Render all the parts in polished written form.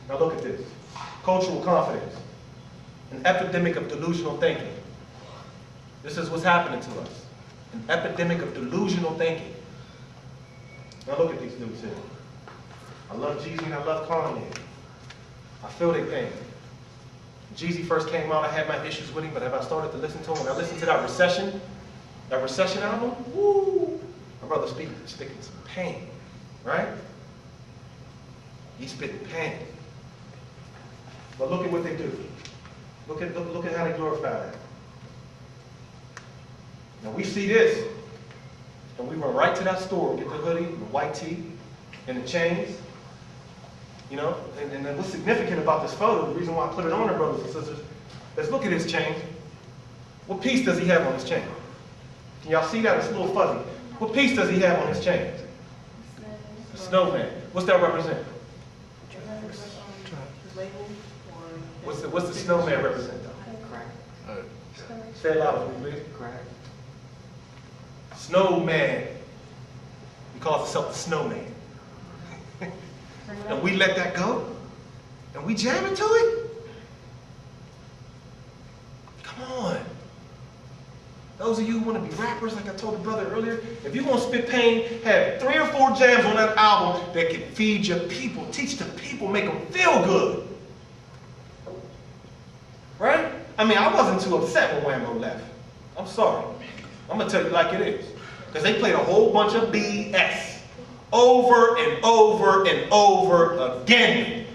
Now look at this. Cultural confidence. An epidemic of delusional thinking. This is what's happening to us. An epidemic of delusional thinking. Now look at these dudes here. I love Jeezy and I love Kanye. I feel their pain. Jeezy first came out, I had my issues with him, but as I started to listen to him, when I listened to that Recession album, woo! My brother's sticking some pain, right? He's spitting pain. But look at what they do. Look at how they glorify that. Now we see this, and we run right to that store, get the hoodie, the white tee, and the chains. You know, and then what's significant about this photo, the reason why I put it on there, brothers and sisters, is look at his chain. What piece does he have on his chain? Can y'all see that? It's a little fuzzy. What piece does he have on his chain? A snowman. What's that represent? What's the snowman represent though? Say it louder, please. Snowman. He calls himself the snowman. And we let that go? And we jam into it? Come on. Those of you who want to be rappers, like I told the brother earlier, if you want to spit pain, have 3 or 4 jams on that album that can feed your people, teach the people, make them feel good. Right? I mean, I wasn't too upset when Whammo left. I'm sorry. I'm going to tell you like it is. Because they played a whole bunch of BS. Over and over and over again.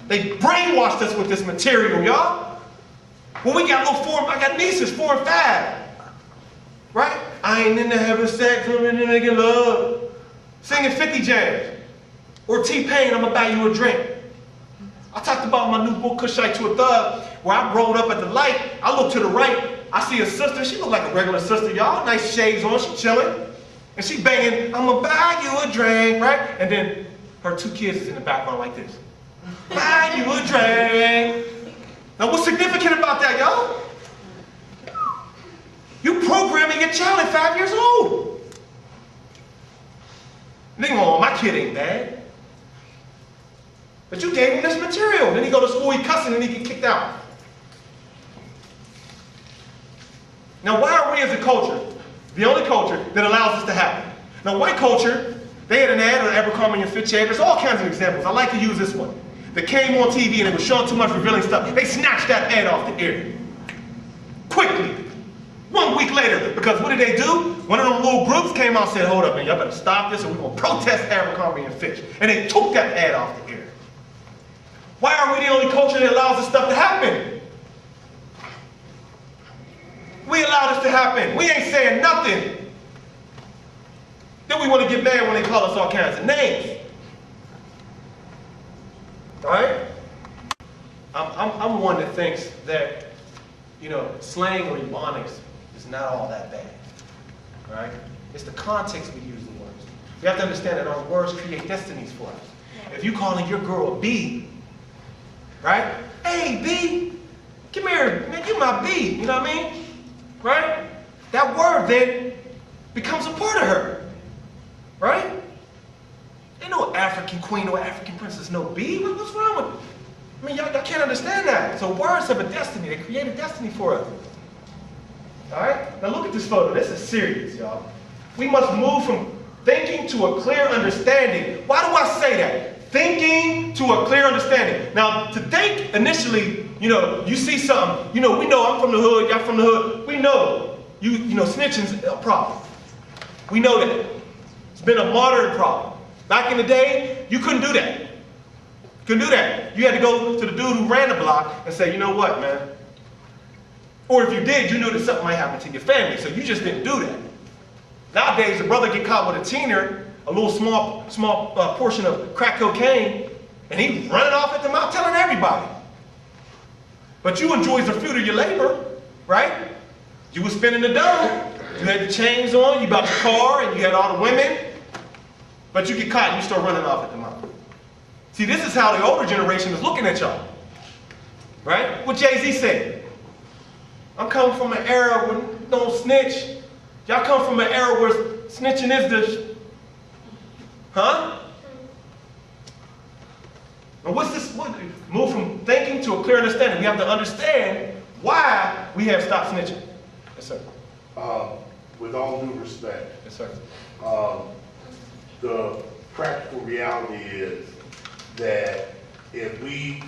They brainwashed us with this material, y'all. When we got I got nieces, 4 and 5. Right? I ain't into having sex, I'm into making love. Singing 50 jams. Or T-Pain, I'm gonna buy you a drink. I talked about my new book, Kushite to a Thug, where I rolled up at the light, I look to the right, I see a sister, she look like a regular sister, y'all. Nice shades on, she chilling. And she banging, I'm gonna buy you a drink, right? And then her 2 kids is in the background like this. Buy you a drink. Now what's significant about that, y'all? You programming your child at 5 years old. Nigga, oh, my kid ain't bad. But you gave him this material. Then he go to school, he cussing, and he get kicked out. Now why are we as a culture the only culture that allows this to happen? Now, white culture, they had an ad on Abercrombie and Fitch ad. There's all kinds of examples. I like to use this one. That came on TV and it was showing too much revealing stuff. They snatched that ad off the air. Quickly. 1 week later. Because what did they do? One of them little groups came out and said, hold up, man, y'all better stop this or we're going to protest Abercrombie and Fitch. And they took that ad off the air. Why are we the only culture that allows this stuff to happen? We allow this to happen. We ain't saying nothing. Then we want to get mad when they call us all kinds of names. All right? I'm one that thinks that, you know, slang or ebonics is not all that bad. All right? It's the context we use the words. You have to understand that our words create destinies for us. If you calling your girl a B, right? Hey, B, come here, man, you my B. You know what I mean? Right? That word then becomes a part of her. Right? Ain't no African queen or African princess, no B. What's wrong with it? I mean, y'all can't understand that. So words have a destiny. They create a destiny for us. Alright? Now look at this photo. This is serious, y'all. We must move from thinking to a clear understanding. Why do I say that? Thinking to a clear understanding. Now, to think initially, you know, you see something, you know, we know I'm from the hood, y'all from the hood. We know, you know, snitching's a problem. We know that. It's been a modern problem. Back in the day, you couldn't do that. Couldn't do that. You had to go to the dude who ran the block and say, you know what, man? Or if you did, you knew that something might happen to your family, so you just didn't do that. Nowadays, a brother get caught with a teener, a little small portion of crack cocaine, and he running off at the mouth telling everybody. But you enjoys the fruit of your labor, right? You was spending the dough. You had the chains on, you bought your car, and you had all the women. But you get caught and you start running off at the mouth. See, this is how the older generation is looking at y'all. Right? What Jay-Z said. I'm coming from an era where don't snitch. Y'all come from an era where snitching is the... Huh? But what's this? Move from thinking to a clear understanding. We have to understand why we have stopped snitching. Yes, sir. With all due respect, Yes, sir. the practical reality is that if we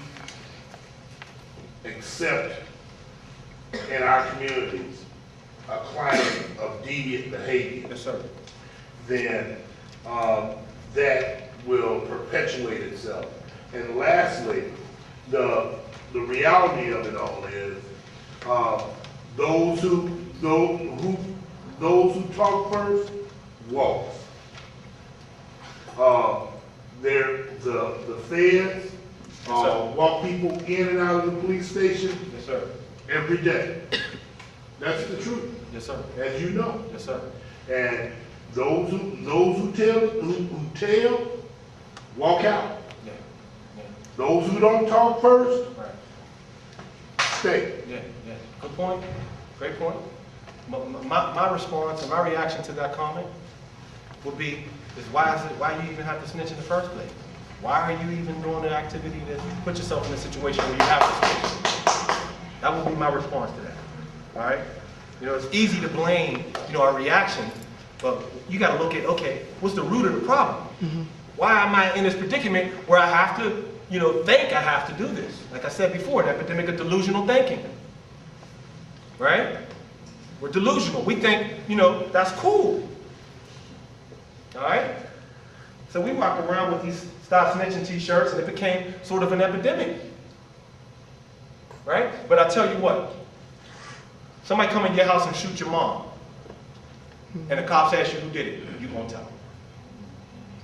accept in our communities a climate of deviant behavior, Yes, sir. then that will perpetuate itself. And lastly, the reality of it all is those who talk first walks. The feds walk people in and out of the police station Yes, sir. every day. That's the truth, Yes, sir. as you know. Yes, sir. And those who tell walk out. Yeah. Yeah. Those who don't talk first Right. stay. Yeah. Yeah. Good point. Great point. My response and my reaction to that comment would be, why you even have to snitch in the first place? Why are you even doing the activity that you put yourself in a situation where you have to snitch? That would be my response to that. All right? You know, it's easy to blame, our reaction, but you got to look at, okay, what's the root of the problem? Why am I in this predicament where I have to, think I have to do this? Like I said before, an epidemic of delusional thinking. Right? We're delusional. We think, that's cool. All right? So we walk around with these Stop Snitching t-shirts, and it became sort of an epidemic. Right? But I tell you what, somebody come in your house and shoot your mom, and the cops ask you who did it, you won't tell them.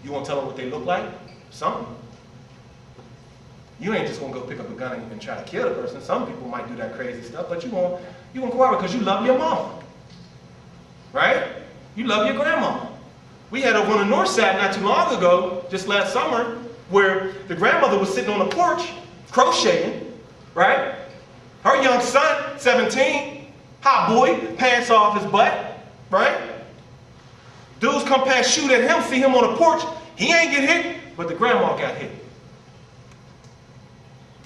You won't tell them what they look like? Something. You ain't just gonna go pick up a gun and try to kill the person. Some people might do that crazy stuff, but you won't cooperate because you love your mom. Right? You love your grandma. We had over on the north side not too long ago, just last summer, where the grandmother was sitting on the porch, crocheting, right? Her young son, 17, hot boy, pants off his butt, right? Dudes come past, shoot at him, see him on the porch, he ain't get hit, but the grandma got hit.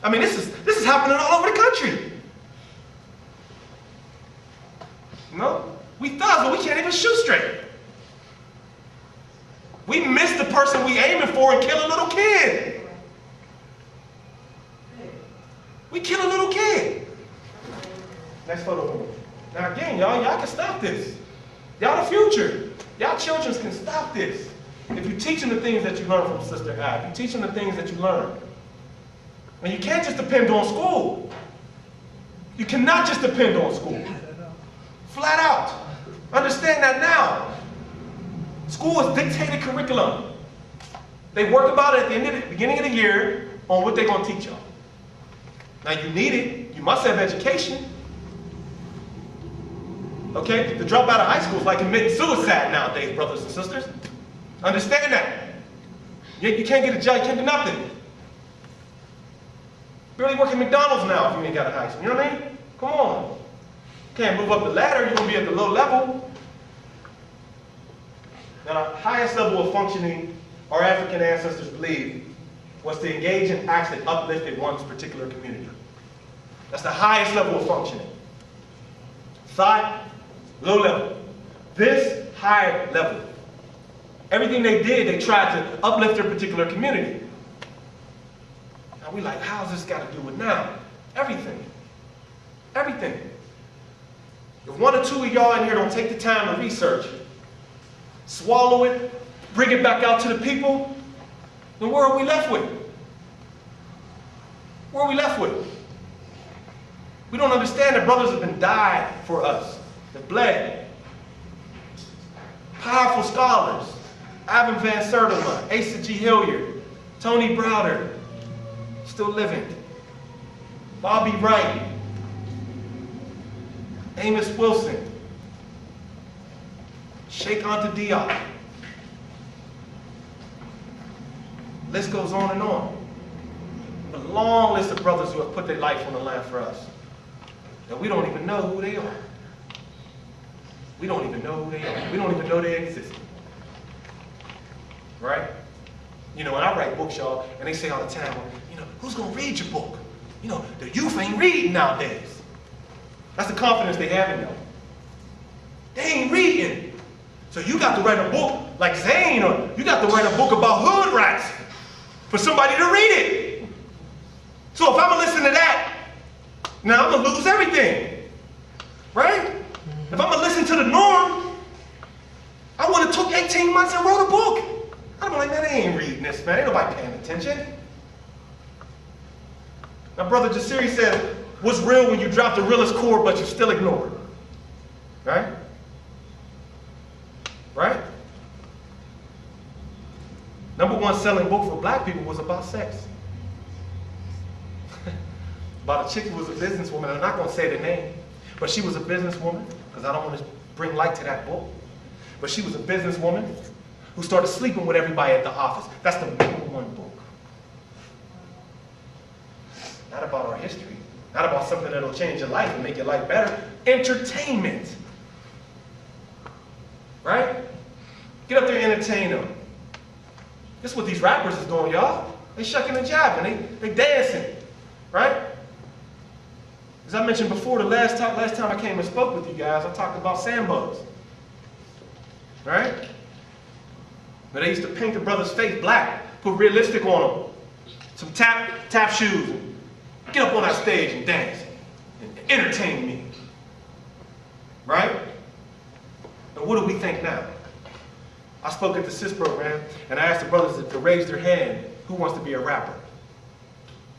I mean, this is happening all over the country. We thugs, but we can't even shoot straight. We miss the person we aiming for and kill a little kid. We kill a little kid. Next photo. Now again, y'all can stop this. Y'all the future. Y'all children can stop this. If you teach them the things that you learn from Sister Ab, you teach them the things that you learn. And you can't just depend on school. You cannot just depend on school. Flat out. Understand that now. School is dictated curriculum. They work about it at the beginning of the year on what they're going to teach y'all. Now you need it. You must have education. Okay? To drop out of high school is like committing suicide nowadays, brothers and sisters. Understand that. You can't get a job, you can't do nothing. Barely work at McDonald's now if you ain't got a high school. You know what I mean? Come on. Can't move up the ladder, you're going to be at the low level. Now, the highest level of functioning our African ancestors believed was to engage in acts that uplifted one's particular community. That's the highest level of functioning. Thought, low level. This, higher level. Everything they did, they tried to uplift their particular community. Now we like, how's this got to do with now? Everything. Everything. If one or two of y'all in here don't take the time to research, swallow it, bring it back out to the people, then where are we left with? Where are we left with? We don't understand that brothers have been died for us. They've bled. Powerful scholars. Ivan Van Sertima, Asa G. Hilliard, Tony Browder, still living. Bobby Wright, Amos Wilson, Sheikh Anta Diop. List goes on and on. A long list of brothers who have put their life on the line for us. And we don't even know who they are. We don't even know who they are. We don't even know they exist. Right? You know, when I write books, y'all, and they say all the time, you know, who's gonna read your book? You know, the youth ain't reading nowadays. That's the confidence they have in y'all. They ain't reading. So you got to write a book like Zane, or you got to write a book about hood rats for somebody to read it. So if I'm gonna listen to that, now I'm gonna lose everything, right? If I'm gonna listen to the norm, I would have took 18 months and wrote a book. I'd be like, man, they ain't reading this, man. Ain't nobody paying attention. Now, Brother Jasiri said, what's real when you drop the realest chord, but you still ignore it? Right? Right? Number one selling book for black people was about sex. About a chick who was a businesswoman. I'm not going to say the name, but she was a businesswoman, because I don't want to bring light to that book. But she was a businesswoman who started sleeping with everybody at the office. That's the number one book. Not about our history. Not about something that'll change your life and make your life better. Entertainment. Right? Get up there and entertain them. This is what these rappers is doing, y'all. They shucking and jiving. They dancing. Right? As I mentioned before, the last time I came and spoke with you guys, I talked about sandbugs. Right? But they used to paint the brother's face black, put realistic on them. Some tap shoes. And get up on that stage and dance. And entertain me. Right? And what do we think now? I spoke at the CIS program, and I asked the brothers to raise their hand, who wants to be a rapper?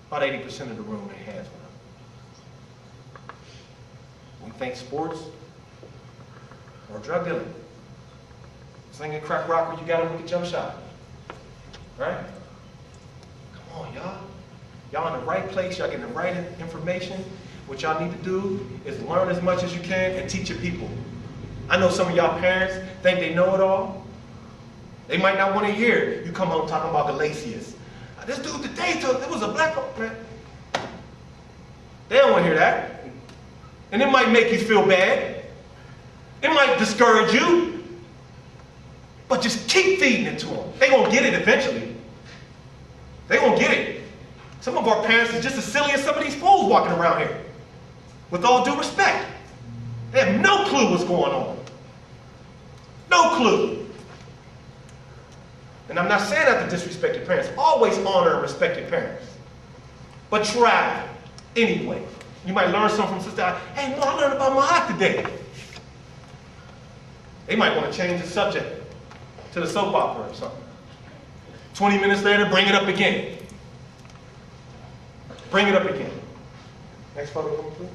About 80% of the room, their hands went up. We think sports or drug dealing. Singing crack rock where you gotta make a jump shot. Right? Come on, y'all. Y'all in the right place, y'all getting the right information. What y'all need to do is learn as much as you can and teach your people. I know some of y'all parents think they know it all. They might not want to hear you come home talking about Galatians. This dude today told it was a black man. They don't want to hear that. And it might make you feel bad. It might discourage you. But just keep feeding it to them. They're going to get it eventually. They're going to get it. Some of our parents are just as silly as some of these fools walking around here. With all due respect. They have no clue what's going on. No clue. And I'm not saying that to disrespect your parents. Always honor and respect your parents. But try anyway. You might learn something from sister. Hey, I learned about my heart today. They might want to change the subject to the soap opera or something. 20 minutes later, bring it up again. Bring it up again. Next photo, please.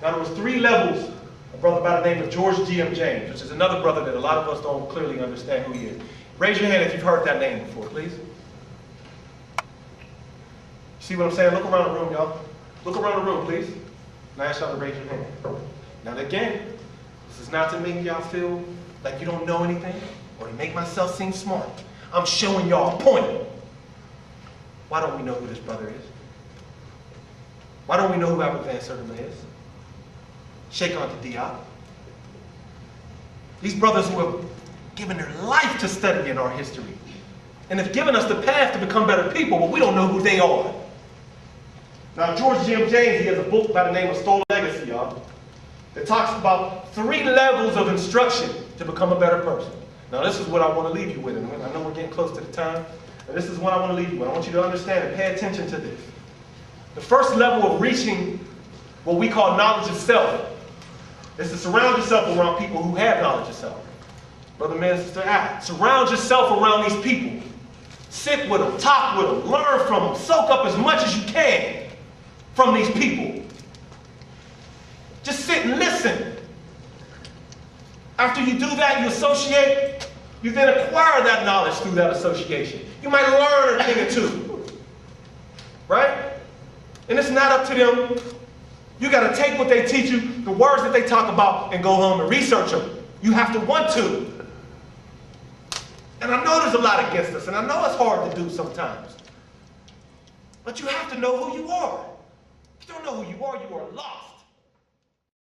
Now, there was 3 levels. A brother by the name of George G.M. James, which is another brother that a lot of us don't clearly understand who he is. Raise your hand if you've heard that name before, please. See what I'm saying? Look around the room, y'all. Look around the room, please. Now I ask y'all to raise your hand. Now again, this is not to make y'all feel like you don't know anything or to make myself seem smart. I'm showing y'all a point. Why don't we know who this brother is? Why don't we know who Abu Van Sertima is? Sheikh Anta Diop. These brothers who have given their life to studying our history and have given us the path to become better people, but we don't know who they are. Now, George G.M. James, he has a book by the name of Stolen Legacy, y'all, that talks about 3 levels of instruction to become a better person. Now, this is what I want to leave you with, and I know we're getting close to the time, and this is what I want to leave you with. I want you to understand and pay attention to this. The first level of reaching what we call knowledge of self is to surround yourself around people who have knowledge of self. Brother, man, sister, surround yourself around these people. Sit with them, talk with them, learn from them, soak up as much as you can from these people. Just sit and listen. After you do that, you associate, you then acquire that knowledge through that association. You might learn a thing or two. Right? And it's not up to them. You got to take what they teach you, the words that they talk about, and go home and research them. You have to want to. And I know there's a lot against us, and I know it's hard to do sometimes. But you have to know who you are. If you don't know who you are lost.